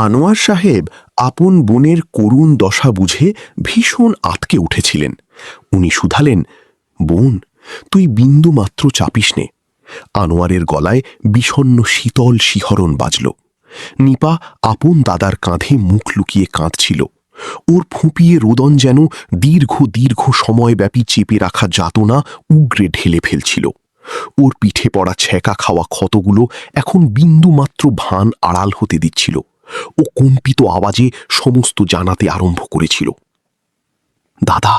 আনোয়ার সাহেব আপন বোনের করুণ দশা বুঝে ভীষণ আঁতকে উঠেছিলেন। উনি শুধালেন, বোন, তুই বিন্দু মাত্র চাপিস নে। আনোয়ারের গলায় বিষণ্ণ শীতল শিহরণ বাজল। নিপা আপন দাদার কাঁধে মুখ লুকিয়ে কাঁদছিল। ওর ফুঁপিয়ে রোদন যেন দীর্ঘ দীর্ঘ সময়ব্যাপী চেপে রাখা যাতনা উগরে ঢেলে ফেলছিল। ওর পিঠে পড়া ছ্যাঁকা খাওয়া ক্ষতগুলো এখন বিন্দুমাত্র ভান আড়াল হতে দিচ্ছিল। ও কম্পিত আওয়াজে সমস্ত জানাতে আরম্ভ করেছিল, দাদা,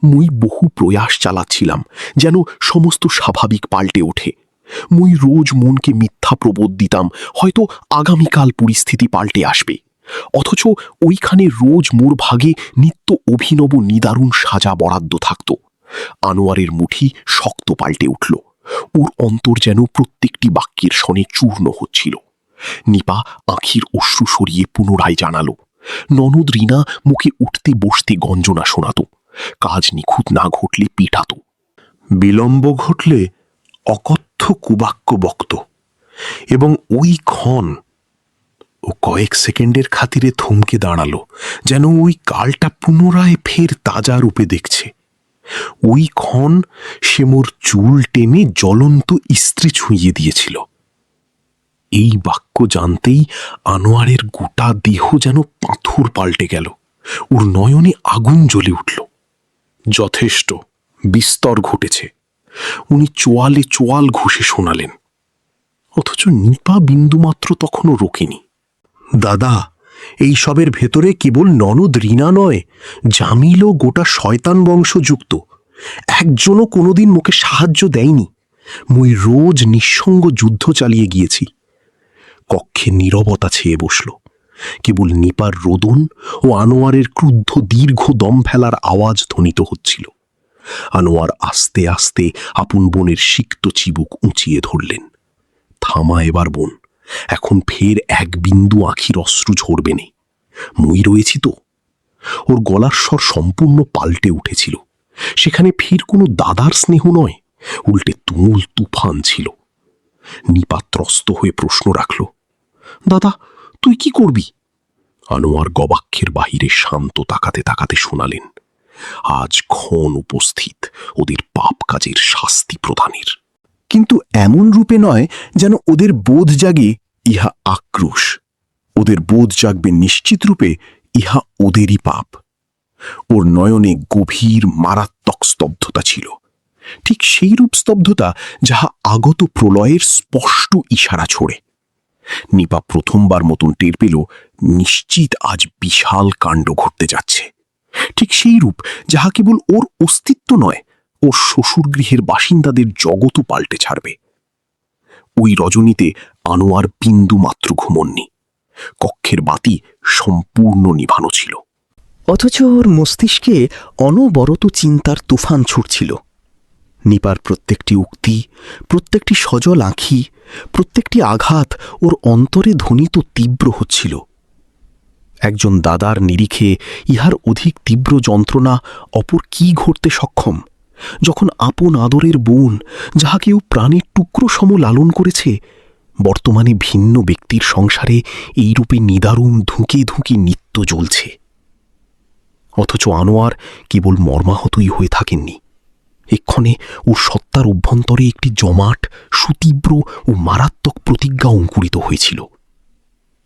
মুই বহু প্রয়াস চালাচ্ছিলাম যেন সমস্ত স্বাভাবিক পাল্টে ওঠে। মুই রোজ মনকে মিথ্যা প্রবোধ দিতাম হয়তো আগামীকাল পরিস্থিতি পাল্টে আসবে, অথচ ওইখানে রোজ মোর ভাগে নিত্য অভিনব নিদারুণ সাজা বরাদ্দ থাকত। আনোয়ারের মুঠি শক্ত পাল্টে উঠল। ওর অন্তর যেন প্রত্যেকটি বাক্যের শনে চূর্ণ হচ্ছিল। নিপা আঁখির অশ্রু সরিয়ে পুনরায় জানালো, ননদ রিনা মুখে উঠতে বসতে গঞ্জনা শোনাত, কাজ নিখুঁত না ঘটলে পিটাত, বিলম্ব ঘটলে অকথ্য কুবাক্য বক্ত, এবং ওই ক্ষণ ও কয়েক সেকেন্ডের খাতিরে থমকে দাঁড়ালো, যেন ওই কালটা পুনরায় ফের তাজা রূপে দেখছে। ওই ক্ষণ সে মোর চুল টেনে জ্বলন্ত ইস্ত্রি ছুঁইয়ে দিয়েছিল। এই বাক্য জানতেই আনোয়ারের গোটা দেহ যেন পাথর পাল্টে গেল। ওর নয়নে আগুন জ্বলে উঠল। যথেষ্ট, বিস্তর ঘটেছে, উনি চোয়ালে চোয়াল ঘষে শোনালেন। অথচ নিপা বিন্দুমাত্র তখনও রোকেনি। দাদা, এই সবের ভেতরে কেবল ননদ রিনা নয়, জামিলও গোটা শয়তান বংশযুক্ত। একজনও কোনোদিন মুখে সাহায্য দেয়নি। মুই রোজ নিঃসঙ্গ যুদ্ধ চালিয়ে গিয়েছি। কক্ষে নীরবতা ছেয়ে বসল। কেবল নিপার রোদন ও আনোয়ারের ক্রুদ্ধ দীর্ঘ দম ফেলার আওয়াজ ধ্বনিত হচ্ছিল। আনোয়ার আস্তে আস্তে আপন বোনের সিক্ত চিবুক উঁচিয়ে ধরলেন। থামা এবার বোন, এখন ফের এক বিন্দু আঁখির অশ্রু ঝরবে নে। মই রয়েছি তো। ওর গলার স্বর সম্পূর্ণ পাল্টে উঠেছিল। সেখানে ফির কোনো দাদার স্নেহ নয়, উল্টে তুমুল তুফান ছিল। নিপা ত্রস্ত হয়ে প্রশ্ন রাখল, দাদা, তুই কি করবি? আনোয়ার গবাক্ষের বাহিরে শান্ত তাকাতে তাকাতে শোনালেন, আজ ক্ষণ উপস্থিত ওদের পাপ কাজের শাস্তি প্রদানের। কিন্তু এমন রূপে নয় যেন ওদের বোধ জাগে ইহা আক্রোশ। ওদের বোধ জাগবে নিশ্চিত রূপে ইহা ওদেরই পাপ। ওর নয়নে গভীর মারাত্মক স্তব্ধতা ছিল, ঠিক সেই রূপ স্তব্ধতা যাহা আগত প্রলয়ের স্পষ্ট ইশারা ছোড়ে। নিপা প্রথমবার মতন টের পেল নিশ্চিত আজ বিশাল কাণ্ড ঘটতে যাচ্ছে। ঠিক সেই রূপ যাহা কেবল ওর অস্তিত্ব নয়, ওর শ্বশুরগৃহের বাসিন্দাদের জগৎও পাল্টে ছাড়বে। ওই রজনীতে আনোয়ার বিন্দু মাত্র ঘুমননি। কক্ষের বাতি সম্পূর্ণ নিভানো ছিল, অথচ ওর মস্তিষ্কে অনবরত চিন্তার তুফান ছুটছিল। নিপার প্রত্যেকটি উক্তি, প্রত্যেকটি সজল আঁখি, প্রত্যেকটি আঘাত ওর অন্তরে ধ্বনিত তীব্র হচ্ছিল। একজন দাদার নিরিখে ইহার অধিক তীব্র যন্ত্রণা অপর কি ঘটতে সক্ষম, যখন আপন আদরের বোন, যাহাকেও প্রাণের টুকরো সম লালন করেছে, বর্তমানে ভিন্ন ব্যক্তির সংসারে এইরূপে নিদারুণ ধুঁকে ধুঁকে নিত্য জ্বলছে। অথচ আনোয়ার কেবল মর্মাহতই হয়ে থাকেননি। এক্ষণে ওর সত্তার অভ্যন্তরে একটি জমাট, সুতীব্র ও মারাত্মক প্রতিজ্ঞা অঙ্কুরিত হয়েছিল।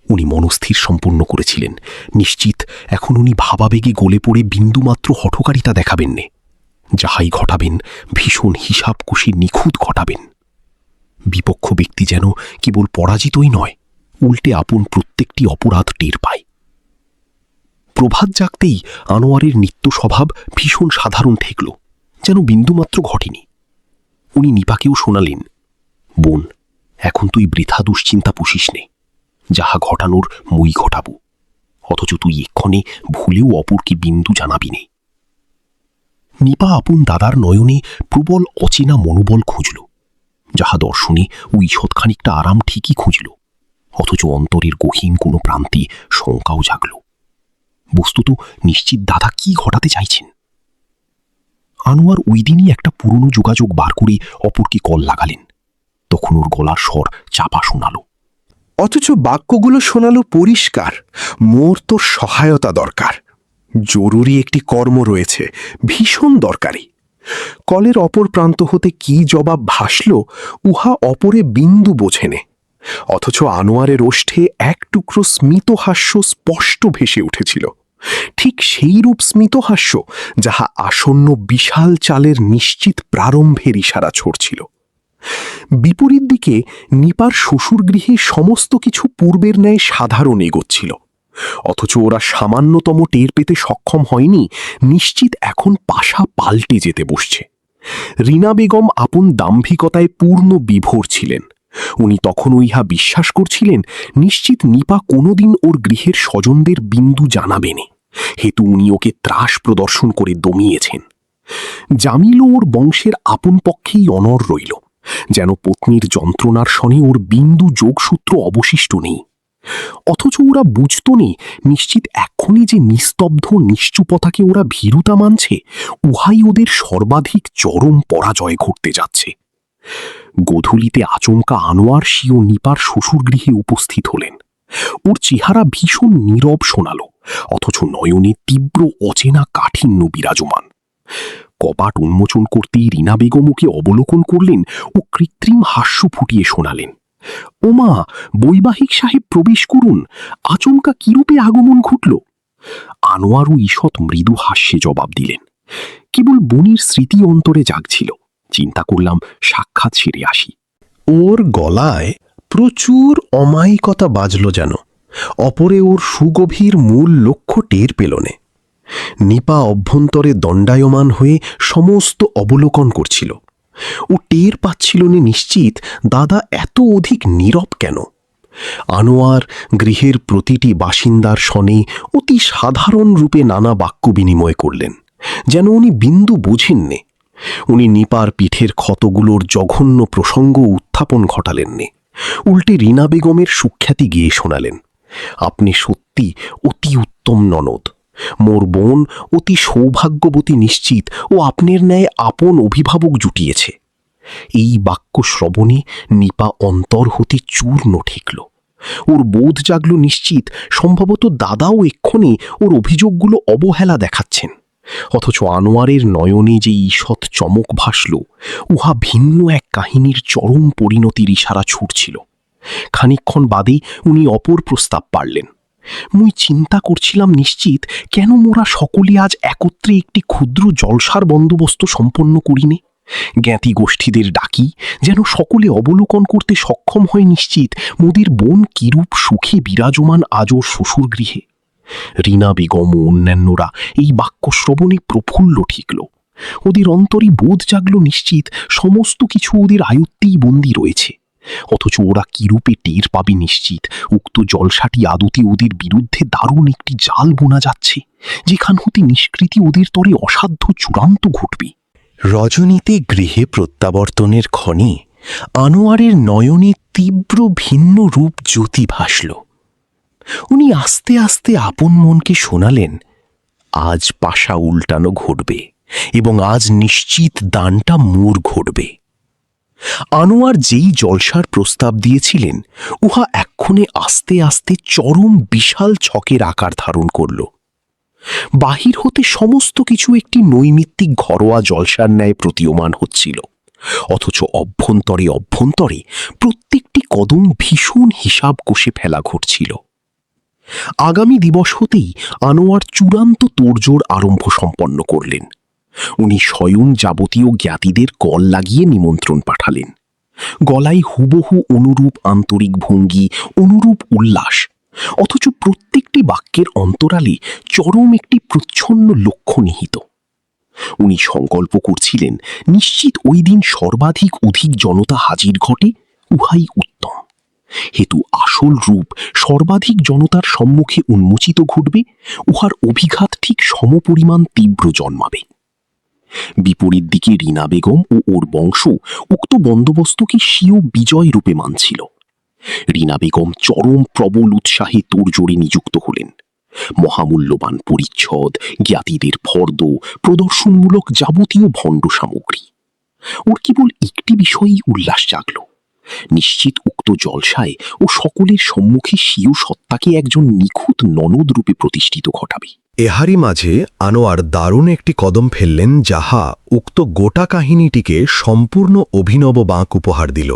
উনি মনস্থির সম্পূর্ণ করেছিলেন, নিশ্চিত এখন উনি ভাবাবেগে গলে পড়ে বিন্দুমাত্র হঠকারিতা দেখাবেন নে। যাহাই ঘটাবেন ভীষণ হিসাব কষে নিখুঁত ঘটাবেন। বিপক্ষ ব্যক্তি যেন কেবল পরাজিতই নয়, উল্টে আপন প্রত্যেকটি অপরাধ টের পায়। প্রভাত জাগতেই আনোয়ারের নিত্য স্বভাব ভীষণ সাধারণ ঠেকল, যেন বিন্দুমাত্র ঘটেনি। উনি নিপাকেও শোনালেন, বোন, এখন তুই বৃথা দুশ্চিন্তা পুষিস নে, যাহা ঘটানোর মই ঘটাবো। অথচ তুই এক্ষণে ভুলেও অপরকে বিন্দু জানাবি নে। নিপা আপন দাদার নয়নে প্রবল অচেনা মনোবল খুঁজল, যাহা দর্শনে ও ঈষৎ খানিকটা আরাম ঠিকই খুঁজল। অথচ অন্তরের গহীন কোনো প্রান্তে শঙ্কাও জাগল। বস্তুত নিশ্চিত দাদা কি ঘটাতে চাইছেন। আনোয়ার ওই দিনই একটা পুরনো যোগাযোগ বার করে অপরকে কল লাগালেন। তখন ওর গলার স্বর চাপা শোনাল, অথচ বাক্যগুলো শোনালো পরিষ্কার, মোর তোর সহায়তা দরকার, জরুরি একটি কর্ম রয়েছে, ভীষণ দরকারি। কলের অপর প্রান্ত হতে কি জবাব ভাসল উহা অপরে বিন্দু বোঝেনে, অথচ আনোয়ারের ওষ্ঠে এক টুকরো স্মিতহাস্য স্পষ্ট ভেসে উঠেছিল, ঠিক সেইরূপ স্মিতহাস্য যাহা আসন্ন বিশাল চালের নিশ্চিত প্রারম্ভের ইশারা ছড়ছিল। বিপরীত দিকে নিপার শ্বশুরগৃহে সমস্ত কিছু পূর্বের ন্যায় সাধারণ এগোচ্ছিল, অথচ ওরা সামান্যতম টের পেতে সক্ষম হয়নি নিশ্চিত এখন পাশা পাল্টে যেতে বসছে। রীনা বেগম আপন দাম্ভিকতায় পূর্ণ বিভোর ছিলেন। উনি তখনও ইহা বিশ্বাস করছিলেন নিশ্চিত নিপা কোনোদিন ওর গৃহের স্বজনদের বিন্দু জানাবেনে, হেতু উনি ওকে ত্রাস প্রদর্শন করে দমিয়েছেন। জামিলও ওর বংশের আপন পক্ষেই অনর রইল, যেন পত্নীর যন্ত্রণার শনে ওর বিন্দু যোগসূত্র অবশিষ্ট নেই। অথচ ওরা বুঝত নে নিশ্চিত এক্ষুনি যে নিস্তব্ধ নিশ্চুপতাকে ওরা ভীরুতা মানছে, উহাই ওদের সর্বাধিক চরম পরাজয় ঘটতে যাচ্ছে। গোধূলিতে আচমকা আনোয়ার সিও নিপার শ্বশুরগৃহে উপস্থিত হলেন। ওর চেহারা ভীষণ নীরব শোনাল, অথচ নয়নে তীব্র অচেনা কাঠিন্য বিরাজমান। কপাট উন্মোচন করতেই রীনা বেগম ওকে অবলোকন করলেন ও কৃত্রিম হাস্য ফুটিয়ে শোনালেন, ওমা, বৈবাহিক সাহেব প্রবেশ করুন, আচমকা কিরূপে আগমন ঘটল? আনোয়ারও ঈষৎ মৃদু হাস্যে জবাব দিলেন, কেবল বনির স্মৃতি অন্তরে জাগছিল, চিন্তা করলাম সাক্ষাৎ সেরে আসি। ওর গলায় প্রচুর অমায়িকতা বাজল, যেন অপরে ওর সুগভীর মূল লক্ষ্য টের পেলনে। নিপা অভ্যন্তরে দণ্ডায়মান হয়ে সমস্ত অবলোকন করছিল। ও টের পাচ্ছিল না নিশ্চিত দাদা এত অধিক নীরব কেন। আনোয়ার গৃহের প্রতিটি বাসিন্দার শনে অতি সাধারণ রূপে নানা বাক্য বিনিময় করলেন, যেন উনি বিন্দু বোঝেননে। উনি নিপার পিঠের ক্ষতগুলোর জঘন্য প্রসঙ্গ উত্থাপন ঘটালেননে, উল্টে রীনা বেগমের সুখ্যাতি গিয়ে শোনালেন, আপনি সত্যি অতি উত্তম ননদ, মোর বোন অতি সৌভাগ্যবতী নিশ্চিত ও আপনার ন্যায় আপন অভিভাবক জুটিয়েছে। এই বাক্য শ্রবণে নিপা অন্তর হতে চূর্ণ ঠেকল। ওর বোধ জাগল নিশ্চিত সম্ভবত দাদাও এক্ষণে ওর অভিযোগগুলো অবহেলা দেখাচ্ছেন, অথচ আনোয়ারের নয়নে যে ঈষৎ চমক ভাসল উহা ভিন্ন এক কাহিনীর চরম পরিণতির ইশারা ছুটছিল। খানিকক্ষণ বাদে উনি অপর প্রস্তাব পারলেন, মুই চিন্তা করছিলাম নিশ্চিত কেন মোরা সকলে আজ একত্রে একটি ক্ষুদ্র জলসার বন্দোবস্ত সম্পন্ন করিনে, জ্ঞাতি গোষ্ঠীদের ডাকি, যেন সকলে অবলোকন করতে সক্ষম হয় নিশ্চিত মোদের বোন কিরূপ সুখে বিরাজমান আজ ওর শ্বশুরগৃহে। রীনা বেগম ও অন্যান্যরা এই বাক্য শ্রবণে প্রফুল্ল ঠিকল। ওদের অন্তরে বোধ জাগল নিশ্চিত সমস্ত কিছু ওদের আয়ত্তেই বন্দী রয়েছে, অথচ ওরা কিরূপে টের পাবে নিশ্চিত উক্ত জলসাটি আদতে ওদের বিরুদ্ধে দারুণ একটি জাল বোনা যাচ্ছে, যেখান হতে নিষ্কৃতি ওদের তরে অসাধ্য চূড়ান্ত ঘটবে। রজনীতে গৃহে প্রত্যাবর্তনের ক্ষণে আনোয়ারের নয়নে তীব্র ভিন্ন রূপ জ্যোতি ভাসল। উনি আস্তে আস্তে আপন মনকে শোনালেন, আজ পাশা উল্টানো ঘটবে এবং আজ নিশ্চিত দানটা মোর ঘটবে। আনোয়ার যেই জলসার প্রস্তাব দিয়েছিলেন উহা এক্ষণে আস্তে আস্তে চরম বিশাল ছকের আকার ধারণ করল। বাহির হতে সমস্ত কিছু একটি নৈমিত্তিক ঘরোয়া জলসার ন্যায় প্রতীয়মান হচ্ছিল, অথচ অভ্যন্তরে অভ্যন্তরে প্রত্যেকটি কদম ভীষণ হিসাব কষে ফেলা ঘটছিল। আগামী দিবস হতেই আনোয়ার চূড়ান্ত তোড়জোড় আরম্ভ সম্পন্ন করলেন। উনি স্বয়ং যাবতীয় জ্ঞাতিদের কল লাগিয়ে নিমন্ত্রণ পাঠালেন। গলায় হুবহু অনুরূপ আন্তরিক ভঙ্গি, অনুরূপ উল্লাস, অথচ প্রত্যেকটি বাক্যের অন্তরালে চরম একটি প্রচ্ছন্ন লক্ষ্য নিহিত। উনি সংকল্প করছিলেন নিশ্চিত ওই দিন সর্বাধিক অধিক জনতা হাজির ঘটে, উহাই উত্তম, হেতু আসল রূপ সর্বাধিক জনতার সম্মুখে উন্মোচিত ঘটবে, উহার অভিঘাত ঠিক সমপরিমাণ তীব্র জন্মাবে। বিপরীত দিকে রীনা বেগম ও ওর বংশ উক্ত বন্দোবস্তকে স্বীয় বিজয় রূপে মানছিল। রীনা বেগম চরম প্রবল উৎসাহে তোড়জোড়ে নিযুক্ত হলেন। মহামূল্যবান পরিচ্ছদ, জ্ঞাতিদের ফর্দ, প্রদর্শনমূলক যাবতীয় ভণ্ড সামগ্রী। ওর কেবল একটি বিষয়েই উল্লাস জাগল, নিশ্চিত উক্ত জলসায় ও সকলের সম্মুখে স্বীয় সত্তাকে একজন নিখুঁত ননদ রূপে প্রতিষ্ঠিত ঘটাবে। এহারি মাঝে আনোয়ার দারুণ একটি কদম ফেললেন, যাহা উক্ত গোটা কাহিনীটিকে সম্পূর্ণ অভিনব বাঁক উপহার দিল।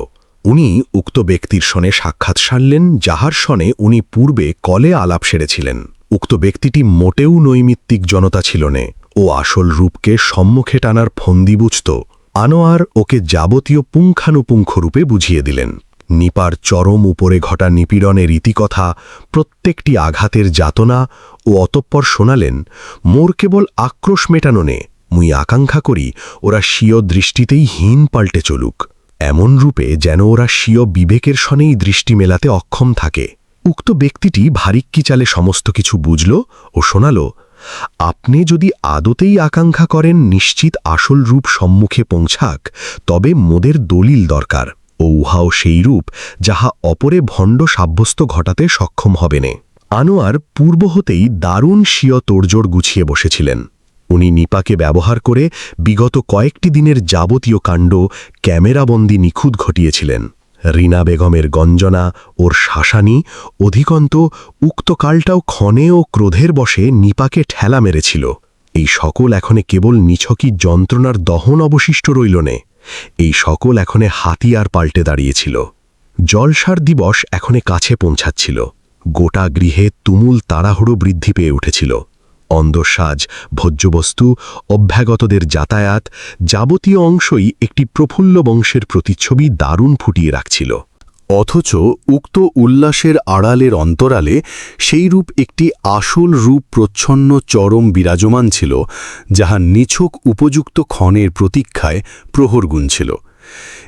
উনি উক্ত ব্যক্তির সনে সাক্ষাৎ সারলেন, যাহার সনে উনি পূর্বে কলে আলাপ সেরেছিলেন। উক্ত ব্যক্তিটি মোটেও নৈমিত্তিক জনতা ছিল নে, ও আসল রূপকে সম্মুখে টানার ফন্দি বুঝত। আনোয়ার ওকে যাবতীয় পুঙ্খানুপুঙ্খ রূপে বুঝিয়ে দিলেন। নিপার চরম উপরে ঘটা নিপীড়নের ইতিকথা, প্রত্যেকটি আঘাতের যাতনা, ও অতঃপর শোনালেন, মোর কেবল আক্রোশ মেটানো নে, মুই আকাঙ্ক্ষা করি ওরা স্বীয় দৃষ্টিতেই হীন পাল্টে চলুক, এমন রূপে যেন ওরা স্বীয় বিবেকের সনেই দৃষ্টি মেলাতে অক্ষম থাকে। উক্ত ব্যক্তিটি ভারিক্কি চালে সমস্ত কিছু বুঝল ও শোনাল, আপনি যদি আদতেই আকাঙ্ক্ষা করেন নিশ্চিত আসল রূপ সম্মুখে পৌঁছাক, তবে মোদের দলিল দরকার, ও উহাও সেই রূপ যাহা অপরে ভণ্ড সাব্যস্ত ঘটাতে সক্ষম হবেনে। আনোয়ার পূর্ব হতেই দারুণ স্বীয় তোড়জোড় গুছিয়ে বসেছিলেন। উনি নিপাকে ব্যবহার করে বিগত কয়েকটি দিনের যাবতীয় কাণ্ড ক্যামেরাবন্দি নিখুঁত ঘটিয়েছিলেন। রিনা বেগমের গঞ্জনা, ওর শাসানি, অধিকন্ত উক্ত কালটাও ক্ষণে ও ক্রোধের বশে নিপাকে ঠেলা মেরেছিল। এই সকল এখনে কেবল নিছকি যন্ত্রণার দহন অবশিষ্ট রইল নে, এই সকল এখনে হাতিয়ার পাল্টে দাঁড়িয়েছিল। জলসার দিবস এখনে কাছে পৌঁছাচ্ছিল। গোটা গৃহে তুমুল তাড়াহুড়ো বৃদ্ধি পেয়ে উঠেছিল। অন্দরসাজ, ভোজ্যবস্তু, অভ্যাগতদের যাতায়াত, যাবতীয় অংশই একটি প্রফুল্ল বংশের প্রতিচ্ছবি দারুণ ফুটিয়ে রাখছিল। অথচ উক্ত উল্লাসের আড়ালের অন্তরালে সেইরূপ একটি আসল রূপ প্রচ্ছন্ন চরম বিরাজমান ছিল, যাহা নিছক উপযুক্ত ক্ষণের প্রতীক্ষায় প্রহর গুনছিল।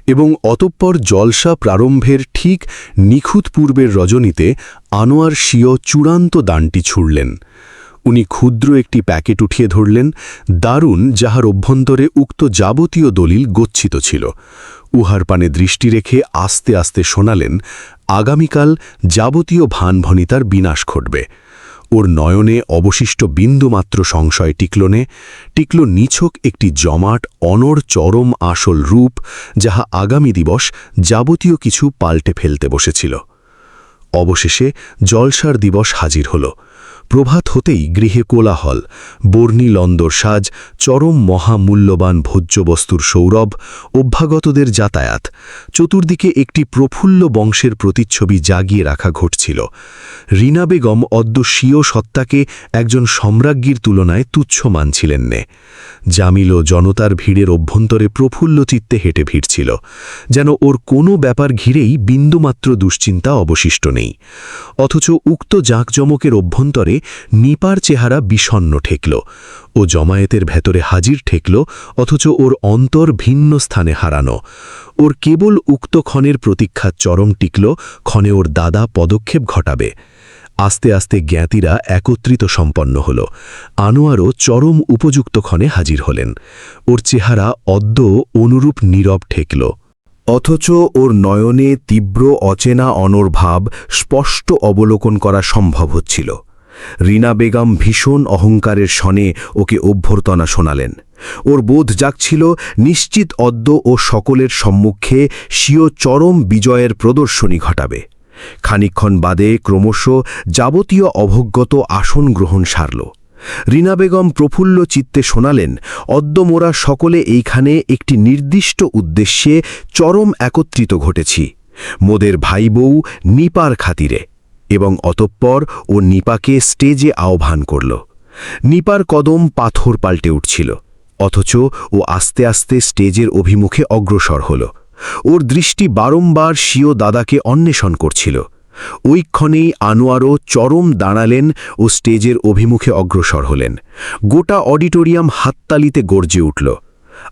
এবং অতঃপর জলসা প্রারম্ভের ঠিক নিখুঁত পূর্বের রজনীতে আনোয়ার স্বীয় চূড়ান্ত দানটি ছুড়লেন। উনি ক্ষুদ্র একটি প্যাকেট উঠিয়ে ধরলেন, দারুণ, যাহার অভ্যন্তরে উক্ত যাবতীয় দলিল গচ্ছিত ছিল। উহার পানে দৃষ্টি রেখে আস্তে আস্তে শোনালেন, আগামীকাল যাবতীয় ভানভনিতার বিনাশ ঘটবে। ওর নয়নে অবশিষ্ট বিন্দুমাত্র সংশয় টিকল নিছক একটি জমাট অনড় চরম আসল রূপ, যাহা আগামী দিবস যাবতীয় কিছু পাল্টে ফেলতে বসেছিল। অবশেষে জলসার দিবস হাজির হল। প্রভাত হতেই গৃহে কোলাহল, বর্ণিল অন্দরসাজ, চরম মহামূল্যবান ভোজ্যবস্তুর সৌরভ, অভ্যাগতদের যাতায়াত, চতুর্দিকে একটি প্রফুল্ল বংশের প্রতিচ্ছবি জাগিয়ে রাখা ঘটছিল। রিনা বেগম অদ্য স্বীয় সত্তাকে একজন সম্রাজ্ঞীর তুলনায় তুচ্ছ মানছিলেন নে। জামিল জনতার ভিড়ের অভ্যন্তরে প্রফুল্ল চিত্তে হেঁটে ভিড়ছিল, যেন ওর কোনো ব্যাপার ঘিরেই বিন্দুমাত্র দুশ্চিন্তা অবশিষ্ট নেই। অথচ উক্ত জাঁকজমকের অভ্যন্তরে নিপার চেহারা বিষণ্ণ ঠেকল। ও জমায়েতের ভেতরে হাজির ঠেকল, অথচ ওর অন্তর ভিন্ন স্থানে হারানো। ওর কেবল উক্ত ক্ষণের প্রতীক্ষা চরম টিকল, ক্ষণে ওর দাদা পদক্ষেপ ঘটাবে। আস্তে আস্তে জ্ঞাতিরা একত্রিত সম্পন্ন হল। আনোয়ারও চরম উপযুক্ত ক্ষণে হাজির হলেন। ওর চেহারা অদ্য অনুরূপ নীরব ঠেকল। অথচ ওর নয়নে তীব্র অচেনা অনর্ভাব স্পষ্ট অবলোকন করা সম্ভব হচ্ছিল। রিনা বেগম ভীষণ অহংকারের সনে ওকে অভ্যর্থনা শোনালেন। ওর বোধ জাগছিল নিশ্চিত অদ্য ও সকলের সম্মুখে স্বীয় চরম বিজয়ের প্রদর্শনী ঘটাবে। খানিকক্ষণ বাদে ক্রমশ যাবতীয় অভ্যগত আসন গ্রহণ সারল। রিনা বেগম প্রফুল্ল চিত্তে শোনালেন, অদ্য মোরা সকলে এইখানে একটি নির্দিষ্ট উদ্দেশ্যে চরম একত্রিত ঘটেছি, মোদের ভাই বউ নিপার খাতিরে। এবং অতঃপর ও নিপাকে স্টেজে আহ্বান করল। নিপার কদম পাথর পাল্টে উঠছিল, অথচ ও আস্তে আস্তে স্টেজের অভিমুখে অগ্রসর হল। ওর দৃষ্টি বারংবার স্বীয় দাদাকে অন্বেষণ করছিল। ওই ক্ষণেই আনোয়ারও চরম দাঁড়ালেন ও স্টেজের অভিমুখে অগ্রসর হলেন। গোটা অডিটোরিয়াম হাততালিতে গর্জে উঠল।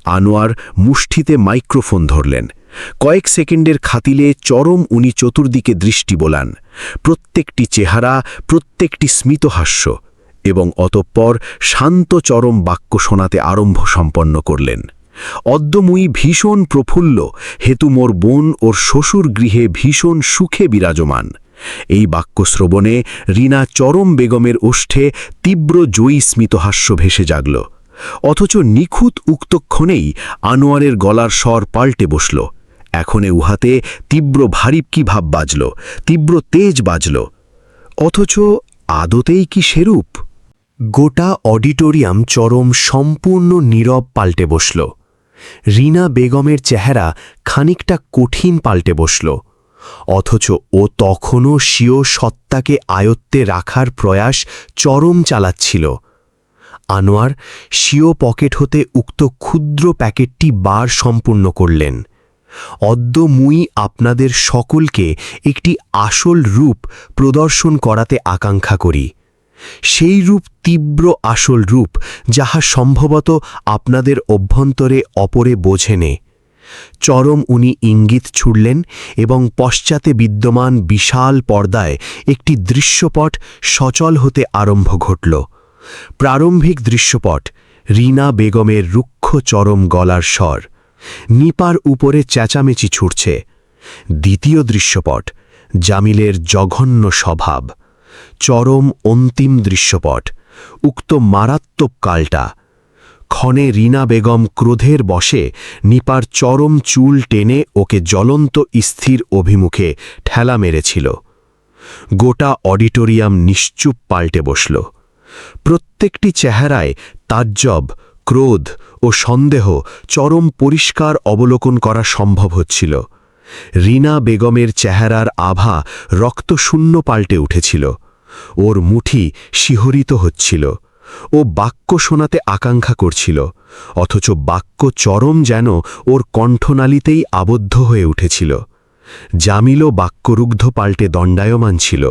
আনোয়ার মুষ্টিতে মাইক্রোফোন ধরলেন। কয়েক সেকেন্ডের খাতিলে চরম উনি চতুর্দিকে দৃষ্টি বোলান, প্রত্যেকটি চেহারা, প্রত্যেকটি স্মিতহাস্য, এবং অতঃপর শান্ত চরম বাক্য শোনাতে আরম্ভ সম্পন্ন করলেন। অদ্যমুই ভীষণ প্রফুল্ল, হেতু মোর বোন ওর শ্বশুর গৃহে ভীষণ সুখে বিরাজমান। এই বাক্য শ্রবণে রিনা চরম বেগমের ওষ্ঠে তীব্র জয়ী স্মিতহাস্য ভেসে জাগল। অথচ নিখুঁত উক্তক্ষণেই আনোয়ারের গলার স্বর পাল্টে বসল। এখনে উহাতে তীব্র ভারী কি ভাব বাজল, তীব্র তেজ বাজল। অথচ আদতেই কি সেরূপ? গোটা অডিটোরিয়াম চরম সম্পূর্ণ নীরব পাল্টে বসল। রীনা বেগমের চেহারা খানিকটা কঠিন পাল্টে বসল, অথচ ও তখনও স্বীয় সত্তাকে আয়ত্তে রাখার প্রয়াস চরম চালাচ্ছিল। আনোয়ার স্বীয় পকেট হতে উক্ত ক্ষুদ্র প্যাকেটটি বার সম্পূর্ণ করলেন। অদ্য মুই আপনাদের সকলকে একটি আসল রূপ প্রদর্শন করাতে আকাঙ্ক্ষা করি, সেই রূপ তীব্র আসল রূপ যাহা সম্ভবত আপনাদের অভ্যন্তরে অপরে বোঝেনে। চরম উনি ইঙ্গিত ছুড়লেন এবং পশ্চাতে বিদ্যমান বিশাল পর্দায় একটি দৃশ্যপট সচল হতে আরম্ভ ঘটল। প্রারম্ভিক দৃশ্যপট রীনা বেগমের রুক্ষ চরম গলার স্বর, নিপার উপরে চেঁচামেচি ছুটছে। দ্বিতীয় দৃশ্যপট জামিলের জঘন্য স্বভাব। চরম অন্তিম দৃশ্যপট উক্ত মারাত্মক কালটা। ক্ষণে রীনা বেগম ক্রোধের বশে নিপার চরম চুল টেনে ওকে জ্বলন্ত স্থির অভিমুখে ঠেলা মেরেছিল। গোটা অডিটোরিয়াম নিশ্চুপ পাল্টে বসল। প্রত্যেকটি চেহারায় তাজ্জব, ক্রোধ ও সন্দেহ চরম পরিষ্কার অবলোকন করা সম্ভব হচ্ছিল। রীনা বেগমের চেহারার আভা রক্তশূন্য পাল্টে উঠেছিল। ওর মুঠি শিহরিত হচ্ছিল। ও বাক্য শোনাতে আকাঙ্ক্ষা করছিল, অথচ বাক্য চরম যেন ওর কণ্ঠনালীতেই আবদ্ধ হয়ে উঠেছিল। জামিলও বাক্যরুগ্ধ পাল্টে দণ্ডায়মান ছিল।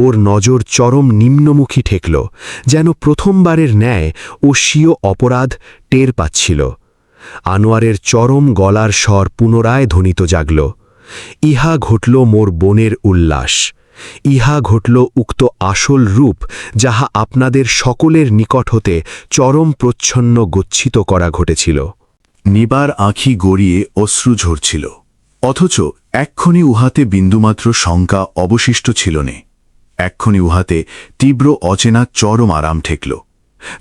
ওর নজর চরম নিম্নমুখী ঠেকল, যেন প্রথমবারের ন্যায় ও স্বীয় অপরাধ টের পাচ্ছিল। আনোয়ারের চরম গলার স্বর পুনরায় ধ্বনিত জাগল। ইহা ঘটল মোর বোনের উল্লাস, ইহা ঘটল উক্ত আসল রূপ যাহা আপনাদের সকলের নিকট হতে চরম প্রচ্ছন্ন গচ্ছিত করা ঘটেছিল। নিবার আঁখি গড়িয়ে অশ্রু ঝরছিল, অথচ এক্ষণে উহাতে বিন্দুমাত্র শঙ্কা অবশিষ্ট ছিল নে। এক্ষণে উহাতে তীব্র অচেনা চরম আরাম ঠেকল,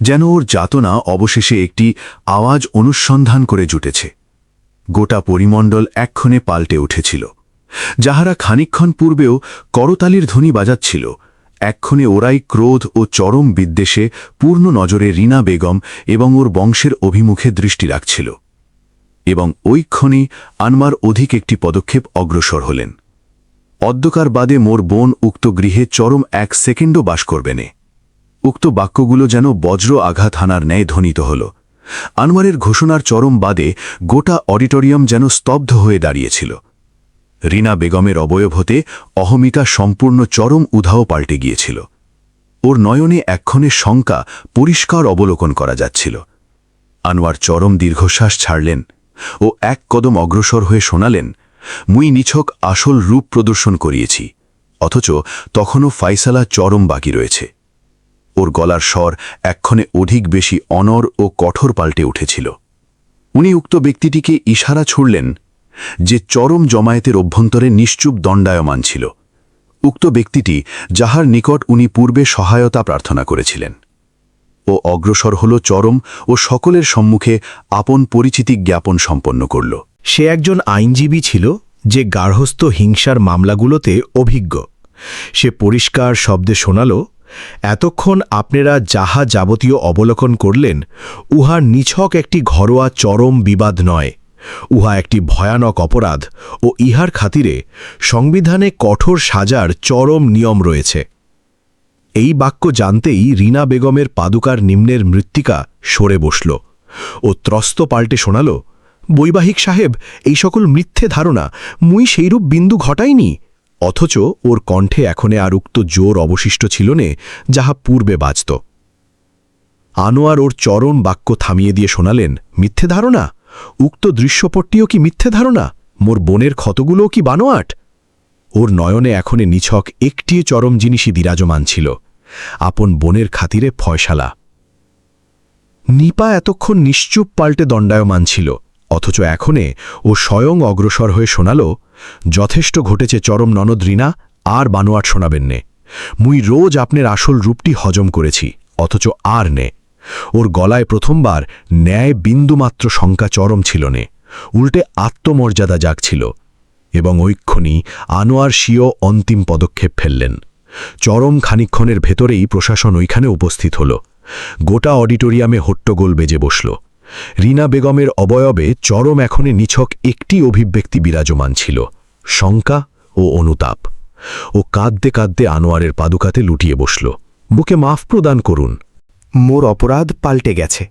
যেন ওর যাতনা অবশেষে একটি আওয়াজ অনুসন্ধান করে জুটেছে। গোটা পরিমণ্ডল এক্ষণে পাল্টে উঠেছিল। যাহারা খানিকক্ষণ পূর্বেও করতালির ধ্বনি বাজাচ্ছিল, এক্ষণে ওরাই ক্রোধ ও চরম বিদ্বেষে পূর্ণ নজরে রীনা বেগম এবং ওর বংশের অভিমুখে দৃষ্টি রাখছিল। এবং ওইক্ষণে আনমার অধিক একটি পদক্ষেপ অগ্রসর হলেন। অদ্যকার বাদে মোর বোন উক্ত গৃহে চরম 1 সেকেন্ডও বাস করবে নে। উক্ত বাক্যগুলো যেন বজ্র আঘাত হানার ন্যায় ধ্বনিত হল। আনোয়ারের ঘোষণার চরম বাদে গোটা অডিটোরিয়াম যেন স্তব্ধ হয়ে দাঁড়িয়েছিল। রীনা বেগমের অবয়ব হতে অহমিকা সম্পূর্ণ চরম উধাও পাল্টে গিয়েছিল। ওর নয়নে এক্ষণে শঙ্কা পরিষ্কার অবলোকন করা যাচ্ছিল। আনোয়ার চরম দীর্ঘশ্বাস ছাড়লেন ও 1 কদম অগ্রসর হয়ে শোনালেন, মুই নিছক আসল রূপ প্রদর্শন করিয়েছি, অথচ তখনও ফাইসালা চরম বাকি রয়েছে। ওর গলার স্বর এক্ষণে অধিক বেশি অনর ও কঠোর পাল্টে উঠেছিল। উনি উক্ত ব্যক্তিটিকে ইশারা ছুড়লেন, যে চরম জমায়েতের অভ্যন্তরে নিশ্চুপ দণ্ডায়মান ছিল, উক্ত ব্যক্তিটি যাহার নিকট উনি পূর্বে সহায়তা প্রার্থনা করেছিলেন। ও অগ্রসর হল চরম ও সকলের সম্মুখে আপন পরিচিতি জ্ঞাপন সম্পন্ন করল। সে একজন আইনজীবী ছিল, যে গার্হস্থ্য হিংসার মামলাগুলোতে অভিজ্ঞ। সে পরিষ্কার শব্দে শোনাল, এতক্ষণ আপনারা যাহা যাবতীয় অবলোকন করলেন, উহা নিছক একটি ঘরোয়া চরম বিবাদ নয়, উহা একটি ভয়ানক অপরাধ ও ইহার খাতিরে সংবিধানে কঠোর সাজার চরম নিয়ম রয়েছে। এই বাক্য জানতেই রীনা বেগমের পাদুকার নিম্নের মৃত্তিকা সরে বসল ও ত্রস্ত পাল্টে শোনাল, বৈবাহিক সাহেব, এই সকল মিথ্যে ধারণা, মুই সেইরূপ বিন্দু ঘটাইনি। অথচ ওর কণ্ঠে এখনে আর উক্ত জোর অবশিষ্ট ছিল নে যাহা পূর্বে বাজত। আনোয়ার ওর চরম বাক্য থামিয়ে দিয়ে শোনালেন, মিথ্যে ধারণা? উক্ত দৃশ্যপটটিও কি মিথ্যে ধারণা? মোর বোনের ক্ষতগুলোও কি বানোয়াট? ওর নয়নে এখনে নিছক একটি চরম জিনিসই বিরাজমান ছিল, আপন বোনের খাতিরে ফয়সালা। নিপা এতক্ষণ নিশ্চুপ পাল্টে দণ্ডায়মান ছিল, অথচ এখনে ও স্বয়ং অগ্রসর হয়ে শোনাল, যথেষ্ট ঘটেছে চরম ননদ রীনা, আর বানোয়াট শোনাবেন নে। মুই রোজ আপনার আসল রূপটি হজম করেছি, অথচ আর নে। ওর গলায় প্রথমবার ন্যায় বিন্দুমাত্র শঙ্কা চরম ছিল নে, উল্টে আত্মমর্যাদা জাগছিল। এবং ঐক্ষণি আনোয়ার স্বীয় অন্তিম পদক্ষেপ ফেললেন। চরম খানিকক্ষণের ভেতরেই প্রশাসন ওইখানে উপস্থিত হল। গোটা অডিটোরিয়ামে হট্টগোল বেজে বসল। রিনা বেগমের অবয়বে চরম এখনে নিছক একটি অভিব্যক্তি বিরাজমান ছিল, শঙ্কা ও অনুতাপ। ও কাঁদতে কাঁদতে আনোয়ারের পাদুকাতে লুটিয়ে বসল। বুকে মাফ প্রদান করুন। মোর অপরাধ পাল্টে গেছে,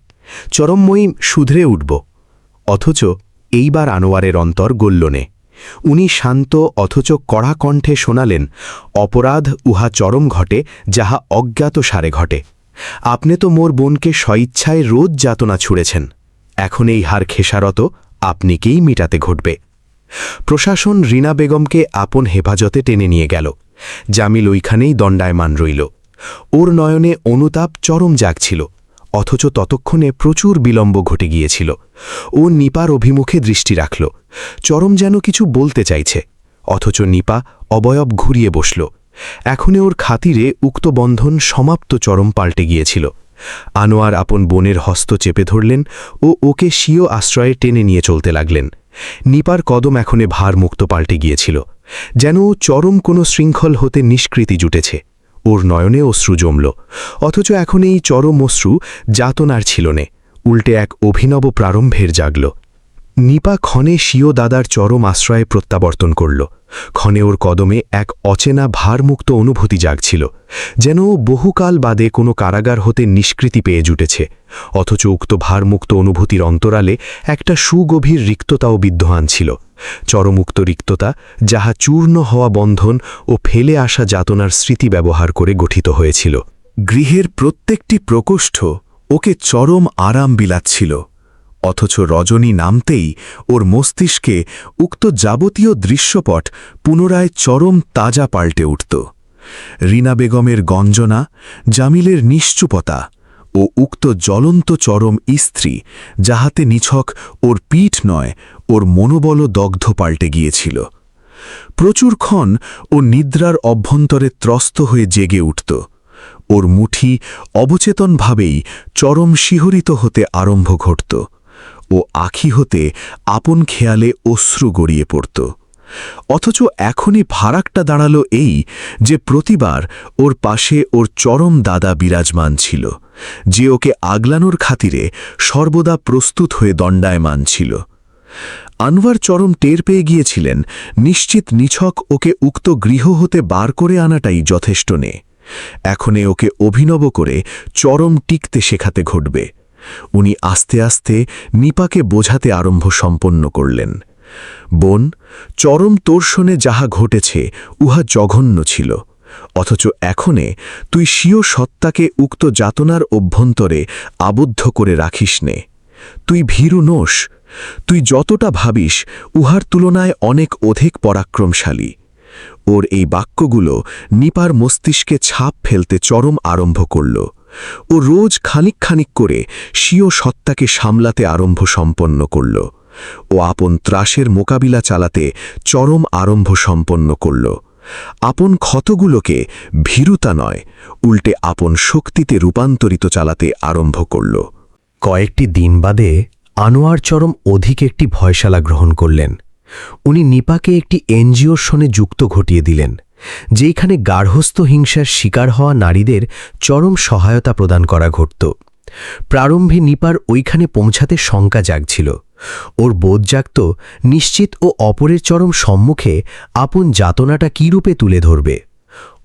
চরমময়ী শুধরে উঠব। অথচ এইবার আনোয়ারের অন্তর গল্লনে। উনি শান্ত অথচ কড়া কণ্ঠে শোনালেন, অপরাধ উহা চরম ঘটে, যাহা অজ্ঞাত সারে ঘটে। আপনি তো মোর বোনকে স্বইচ্ছায় রোজ যাতনা ছুড়েছেন, এখন এই হার খেসারত আপনিকেই মিটাতে ঘটবে। প্রশাসন রিনা বেগমকে আপন হেফাজতে টেনে নিয়ে গেল। জামিল ওইখানেই দণ্ডায়মান রইল। ওর নয়নে অনুতাপ চরম জাগছিল, অথচ ততক্ষণে প্রচুর বিলম্ব ঘটে গিয়েছিল। ও নিপার অভিমুখে দৃষ্টি রাখল, চরম যেন কিছু বলতে চাইছে, অথচ নিপা অবয়ব ঘুরিয়ে বসল। এখনে ওর খাতিরে উক্ত বন্ধন সমাপ্ত চরম পাল্টে গিয়েছিল। আনোয়ার আপন বোনের হস্ত চেপে ধরলেন ও ওকে স্বীয় আশ্রয়ে টেনে নিয়ে চলতে লাগলেন। নিপার কদম এখনে ভারমুক্ত পাল্টে গিয়েছিল, যেন ও চরম কোনো শৃঙ্খল হতে নিষ্কৃতি জুটেছে। ওর নয়নে অশ্রু জমল, অথচ এখন এই চরম অশ্রু যাতনার ছিল নে, উল্টে এক অভিনব প্রারম্ভের জাগল। নিপা ক্ষণে স্বীয় দাদার চরম আশ্রয়ে প্রত্যাবর্তন করল। ক্ষণে ওর কদমে এক অচেনা ভারমুক্ত অনুভূতি জাগছিল, যেন ও বহুকাল বাদে কোনো কারাগার হতে নিষ্কৃতি পেয়ে জুটেছে। অথচ উক্ত ভারমুক্ত অনুভূতির অন্তরালে একটা সুগভীর রিক্ততাও বিদ্যমান ছিল, চরমুক্ত রিক্ততা, যাহা চূর্ণ হওয়া বন্ধন ও ফেলে আসা যাতনার স্মৃতি ব্যবহার করে গঠিত হয়েছিল। গৃহের প্রত্যেকটি প্রকোষ্ঠ ওকে চরম আরাম বিলাচ্ছিল, অথচ রজনী নামতেই ওর মস্তিষ্কে উক্ত যাবতীয় দৃশ্যপট পুনরায় চরম তাজা পাল্টে উঠত। রিনা বেগমের গঞ্জনা, জামিলের নিশ্চুপতা ও উক্ত জ্বলন্ত চরম স্ত্রী, যাহাতে নিছক ওর পিঠ নয়, ওর মনোবল দগ্ধ পাল্টে গিয়েছিল। প্রচুরক্ষণ ও নিদ্রার অভ্যন্তরে ত্রস্ত হয়ে জেগে উঠত। ওর মুঠি অবচেতনভাবেই চরম শিহরিত হতে আরম্ভ ঘটত ও আখি হতে আপন খেয়ালে অশ্রু গড়িয়ে পড়ত। অথচ এখনই ফারাকটা দাঁড়ালো এই যে প্রতিবার ওর পাশে ওর চরম দাদা বিরাজমান ছিল, যে ওকে আগলানোর খাতিরে সর্বদা প্রস্তুত হয়ে দণ্ডায়মান ছিল। আনোয়ার চরম টের পেয়ে গিয়েছিলেন, নিশ্চিত নিছক ওকে উক্ত গৃহ হতে বার করে আনাটাই যথেষ্ট নে। এখনে ওকে অভিনব করে চরম টিকতে শেখাতে ঘটবে। উনি আস্তে আস্তে নিপাকে বোঝাতে আরম্ভ সম্পন্ন করলেন, বোন, চরম তোর্ষণে যাহা ঘটেছে উহা জঘন্য ছিল, অথচ এখনে তুই স্বীয় সত্তাকে উক্ত যাতনার অভ্যন্তরে আবদ্ধ করে রাখিস নে। তুই ভীরু নোস, তুই যতটা ভাবিস উহার তুলনায় অনেক অধিক পরাক্রমশালী। ওর এই বাক্যগুলো নিপার মস্তিষ্কে ছাপ ফেলতে চরম আরম্ভ করল। ও রোজ খানিক খানিক করে স্বীয় সত্তাকে সামলাতে আরম্ভ সম্পন্ন করল ও আপন ত্রাসের মোকাবিলা চালাতে চরম আরম্ভ সম্পন্ন করল। আপন ক্ষতগুলোকে ভীরুতা নয়, উল্টে আপন শক্তিতে রূপান্তরিত চালাতে আরম্ভ করল। কয়েকটি দিন বাদে আনোয়ার চরম অধিক একটি ভয়শালা গ্রহণ করলেন। উনি নিপাকে একটি এনজিওর সঙ্গে যুক্ত ঘটিয়ে দিলেন, যেখানে গার্হস্থ্য হিংসার শিকার হওয়া নারীদের চরম সহায়তা প্রদান করা ঘটত। প্রারম্ভে নিপার ওইখানে পৌঁছাতে শঙ্কা জাগছিল। ওর বোধ জাগত, নিশ্চিত ও অপরের চরম সম্মুখে আপন যাতনাটা কী রূপে তুলে ধরবে।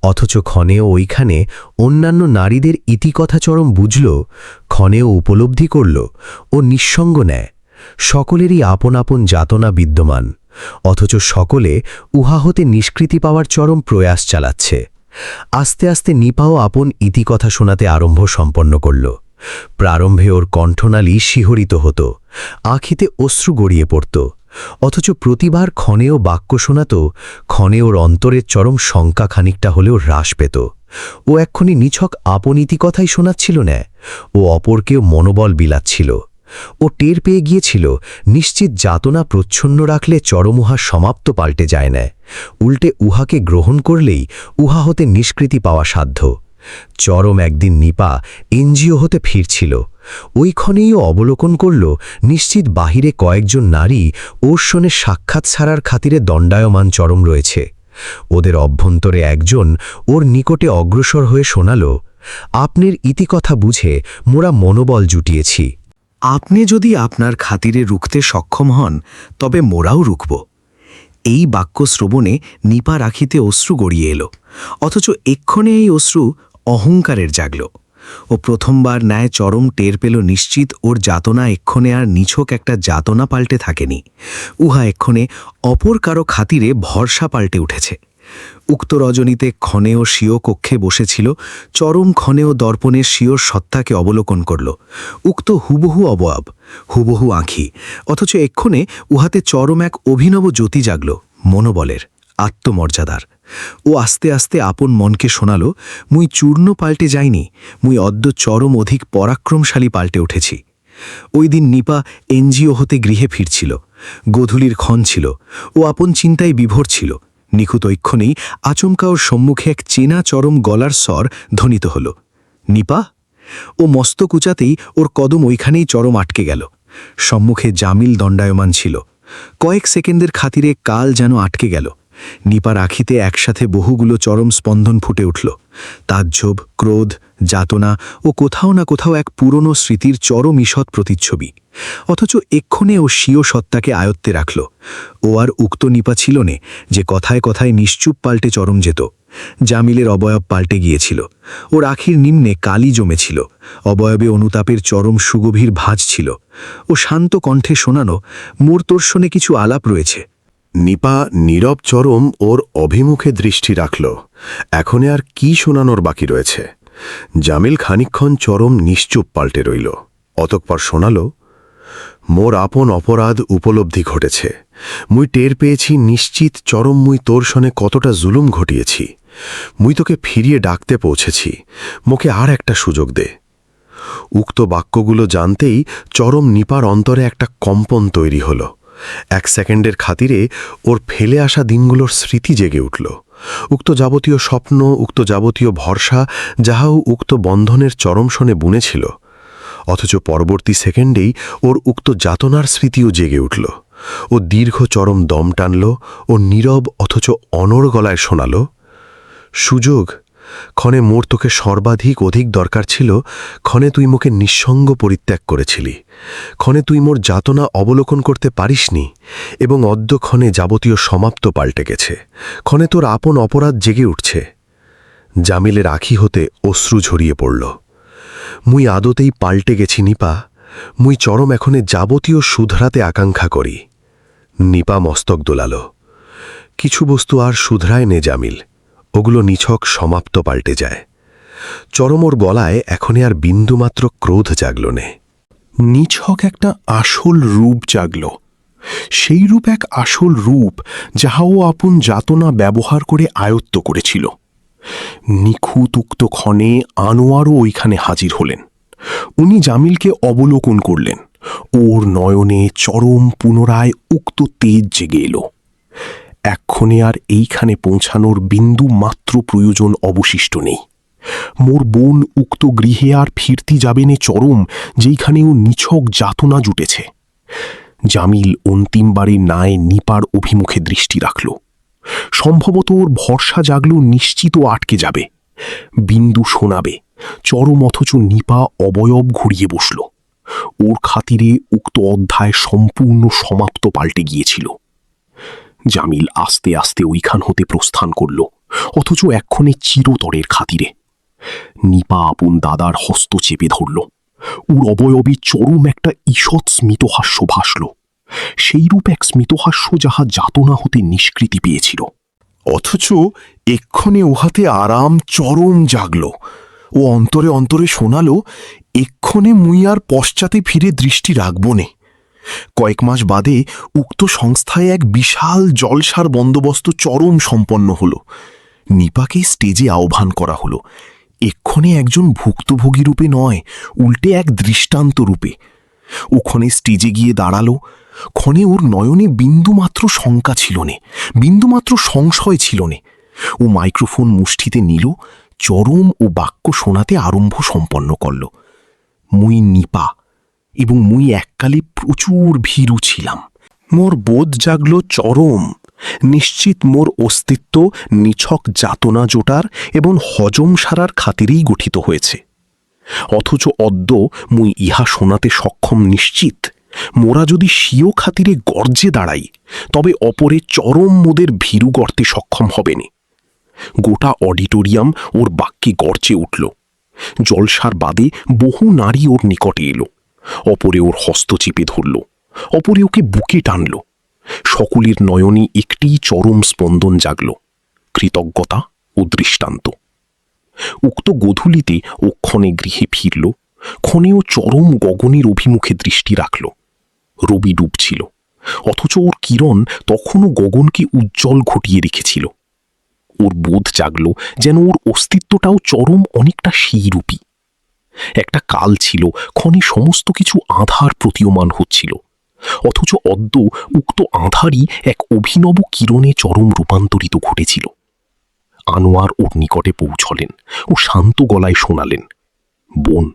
অথচ ক্ষণেও ওইখানে অন্যান্য নারীদের ইতিকথা চরম বুঝল, ক্ষণেও উপলব্ধি করল ও নিঃসঙ্গ নেয়। সকলেরই আপন আপন যাতনা বিদ্যমান, অথচ সকলে উহা হতে নিষ্কৃতি পাওয়ার চরম প্রয়াস চালাচ্ছে। আস্তে আস্তে নিপাও আপন ইতিকথা শোনাতে আরম্ভ সম্পন্ন করল। প্রারম্ভে ওর কণ্ঠনালী শিহরিত হতো, আঁখিতে অশ্রু গড়িয়ে পড়ত, অথচ প্রতিবার ক্ষণেও বাক্য শোনাত, ক্ষণে ওর অন্তরের চরম শঙ্কা খানিকটা হলেও হ্রাস পেত। ও এক্ষুনি নিছক আপন ইতিকথাই শোনাচ্ছিল না, ও অপরকেও মনোবল বিলাচ্ছিল। ও টের পেয়ে গিয়েছিল, নিশ্চিত যাতনা প্রচ্ছন্ন রাখলে চরম উহা সমাপ্ত পাল্টে যায় না, উল্টে উহাকে গ্রহণ করলেই উহা হতে নিষ্কৃতি পাওয়া সাধ্য। চরম একদিন নিপা এনজিও হতে ফিরছিল। ওই ক্ষণেই ও অবলোকন করল নিশ্চিত বাহিরে কয়েকজন নারী ওর সনে সাক্ষাৎ ছাড়ার খাতিরে দণ্ডায়মান চরম রয়েছে। ওদের অভ্যন্তরে একজন ওর নিকটে অগ্রসর হয়ে শোনাল, আপনের ইতিকথা বুঝে মোরা মনোবল জুটিয়েছি। আপনি যদি আপনার খাতিরে রুখতে সক্ষম হন তবে মোরাও রুখব। এই বাক্য শ্রবণে নিপা রাখিতে অশ্রু গড়িয়ে এলো, অথচ এক্ষণে এই অশ্রু অহংকারের জাগল। ও প্রথমবার ন্যায় চরম টের পেল নিশ্চিত ওর যাতনা এক্ষণে আর নিছক একটা যাতনা পাল্টে থাকেনি, উহা এক্ষণে অপর কারো খাতিরে ভরসা পাল্টে উঠেছে। উক্ত রজনীতে ক্ষণেও স্বীয় কক্ষে বসেছিল, চরম ক্ষণেও দর্পণের স্বীয়র সত্তাকে অবলোকন করল। উক্ত হুবহু অবয়ব, হুবহু আঁখি, অথচ এক্ষণে উহাতে চরম এক অভিনব জ্যোতি জাগল, মনোবলের, আত্মমর্যাদার। ও আস্তে আস্তে আপন মনকে শোনাল, মুই চূর্ণ পাল্টে যাইনি, মুই অদ্য চরম অধিক পরাক্রমশালী পাল্টে উঠেছি। ওই দিন নিপা এনজিও হতে গৃহে ফিরছিল। গোধূলির ক্ষণ ছিল, ও আপন চিন্তায় বিভোর ছিল। নিখুঁত ঐক্ষণেই আচমকা ওর সম্মুখে এক চেনা চরম গলার স্বর ধ্বনিত হল, নিপা। ও মস্তক উঁচাতেই ওর কদম ওইখানেই চরম আটকে গেল। সম্মুখে জামিল দণ্ডায়মান ছিল। কয়েক সেকেন্ডের খাতিরে কাল যেন আটকে গেল। নিপার আখিতে একসাথে বহুগুলো চরম স্পন্দন ফুটে উঠল, তাজ্জব, ক্রোধ, যাতনা ও কোথাও না কোথাও এক পুরনো স্মৃতির চরম ঈষৎ প্রতিচ্ছবি। অথচ এক্ষণে ও স্বীয় সত্তাকে আয়ত্তে রাখল। ও আর উক্ত নিপা ছিল নে যে কথায় কথায় নিশ্চুপ পাল্টে চরম যেত। জামিলের অবয়ব পাল্টে গিয়েছিল, ওর আখির নিম্নে কালি জমেছিল, অবয়বে অনুতাপের চরম সুগভীর ভাঁজ ছিল। ও শান্ত কণ্ঠে শোনানো, মোর তোর শোনে কিছু আলাপ রয়েছে। নিপা নীরব চরম ওর অভিমুখে দৃষ্টি রাখল। এখনে আর কি শোনানোর বাকি রয়েছে? জামিল খানিকক্ষণ চরম নিশ্চুপ পাল্টে রইল, অতঃপর শোনাল, মোর আপন অপরাধ উপলব্ধি ঘটেছে। মুই টের পেয়েছি নিশ্চিত চরম মুই তোর সনে কতটা জুলুম ঘটিয়েছি। মুই তোকে ফিরিয়ে ডাকতে পৌঁছেছি, মোকে আর একটা সুযোগ দে। উক্ত বাক্যগুলো জানতেই চরম নিপার অন্তরে একটা কম্পন তৈরি হল। এক সেকেন্ডের খাতিরে ওর ফেলে আসা দিনগুলোর স্মৃতি জেগে উঠল। উক্ত যাবতীয় স্বপ্ন, উক্ত যাবতীয় ভরসা, যাহাও উক্ত বন্ধনের চরম শোনে বুনেছিল। অথচ পরবর্তী সেকেন্ডেই ওর উক্ত যাতনার স্মৃতিও জেগে উঠল। ও দীর্ঘ চরম দম টানল ও নীরব অথচ অনড় গলায় শোনাল, সুযোগ। ক্ষণে মোর তোকে সর্বাধিক অধিক দরকার ছিল, ক্ষণে তুই মোকে নিঃসঙ্গ পরিত্যাগ করেছিলি। ক্ষণে তুই মোর যাতনা অবলোকন করতে পারিসনি, এবং অদ্য ক্ষণে যাবতীয় সমাপ্ত পাল্টে গেছে। ক্ষণে তোর আপন অপরাধ জেগে উঠছে। জামিলের আখি হতে অশ্রু ঝরিয়ে পড়ল। মুই আদতেই পাল্টে গেছি নিপা, মুই চরম এখনে যাবতীয় শুধরাতে আকাঙ্ক্ষা করি। নিপা মস্তক দোলাল। কিছু বস্তু আর শুধরায় নে জামিল, ওগুলো নিছক সমাপ্ত পাল্টে যায়। চরমোর গলায় এখনে আর বিন্দুমাত্র ক্রোধ জাগল নে। নিছক একটা আসল রূপ জাগল, সেই রূপ এক আসল রূপ যাহা ও আপন যাতনা ব্যবহার করে আয়ত্ত করেছিল। নিখুঁত উক্ত ক্ষণে আনোয়ারও ওইখানে হাজির হলেন। উনি জামিলকে অবলোকন করলেন। ওর নয়নে চরম পুনরায় উক্ত তেজ জেগে এলো। এক্ষণে আর এইখানে পৌঁছানোর বিন্দু মাত্র প্রয়োজন অবশিষ্ট নেই। মোর বোন উক্ত গৃহে আর ফিরতি যাবেনে চরম, যেইখানে ও নিছক যাতনা জুটেছে। জামিল অন্তিমবারের ন্যায় নিপার অভিমুখে দৃষ্টি রাখল। সম্ভবত ওর ভরসা জাগল নিশ্চিত আটকে যাবে, বিন্দু শোনাবে। চরম অথচ নিপা অবয়ব ঘুরিয়ে বসল। ওর খাতিরে উক্ত অধ্যায় সম্পূর্ণ সমাপ্ত পাল্টে গিয়েছিল। জামিল আস্তে আস্তে ওইখান হতে প্রস্থান করল, অথচ এক্ষণে চিরতরের খাতিরে। নিপা আপন দাদার হস্ত চেপে ধরল। ওর অবয়বে চরম একটা ঈষৎ স্মিতহাস্য ভাসল, সেইরূপ এক স্মিতহাস্য যাহা যাতনা হতে নিষ্কৃতি পেয়েছিল। অথচ এক্ষণে উহাতে আরাম চরম জাগল। ও অন্তরে অন্তরে শোনাল, এক্ষণে মুই আর পশ্চাতে ফিরে দৃষ্টি রাখব নে। কয়েক মাস বাদে উক্ত সংস্থায় এক বিশাল জলসার বন্দোবস্ত চরম সম্পন্ন হল। নিপাকে স্টেজে আহ্বান করা হল, এক্ষণে একজন ভুক্তভোগী রূপে নয়, উল্টে এক দৃষ্টান্ত রূপে। ওখানে স্টেজে গিয়ে দাঁড়ালো। ক্ষণে ওর নয়নে বিন্দুমাত্র শঙ্কা ছিল নে, বিন্দুমাত্র সংশয় ছিল নে। ও মাইক্রোফোন মুষ্টিতে নিল, চরম ও বাক্য শোনাতে আরম্ভ সম্পন্ন করল। মুই নিপা, এবং মুই এককালে প্রচুর ভীরু ছিলাম। মোর বোধ জাগল চরম, নিশ্চিত মোর অস্তিত্ব নিছক যাতনা জোটার এবং হজম সারার খাতিরেই গঠিত হয়েছে। অথচ অদ্য মুই ইহা শোনাতে সক্ষম নিশ্চিত, মোরা যদি স্বীয় খাতিরে গর্জে দাঁড়াই, তবে অপরে চরম মোদের ভীরু গর্তে সক্ষম হবেনে। গোটা অডিটোরিয়াম ওর বাক্যে গর্জে উঠল। জলসার বাদে বহু নারী ওর নিকটে এলো, অপরে ওর হস্ত চেপে ধরল, অপরে ওকে বুকে টানল। সকলের নয়নে একটিই চরম স্পন্দন জাগল, কৃতজ্ঞতা ও দৃষ্টান্ত। উক্ত গোধূলিতে ও ক্ষণে গৃহে ফিরল, ক্ষণেও চরম গগনের অভিমুখে দৃষ্টি রাখল। রবি ডুবছিল, অথচ ওর কিরণ তখনও গগনকে উজ্জ্বল ঘটিয়ে রেখেছিল। ওর বোধ জাগল যেন ওর অস্তিত্বটাও চরম অনেকটা সেইরূপী। একটা কাল ছিল ক্ষণে সমস্ত কিছু আঁধার প্রতীয়মান হচ্ছিল, অথচ অদ্য উক্ত আঁধারই এক অভিনব কিরণে চরম রূপান্তরিত ঘটেছিল। আনোয়ার ওর নিকটে পৌঁছলেন ও শান্ত গলায় শোনালেন, বোন,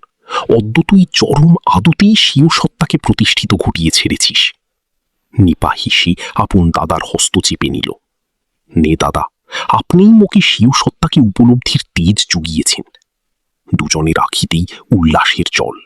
অদ্য তুই চরম আদতেই স্বীয় সত্তাকে প্রতিষ্ঠিত ঘটিয়ে ছেড়েছিস। নিপা হিসি আপন দাদার হস্ত চেপে নিল। নে দাদা, আপনিই মোকে স্বীয় সত্তাকে উপলব্ধির তেজ জুগিয়েছেন। দুজনের আখিতেই উল্লাসের জল।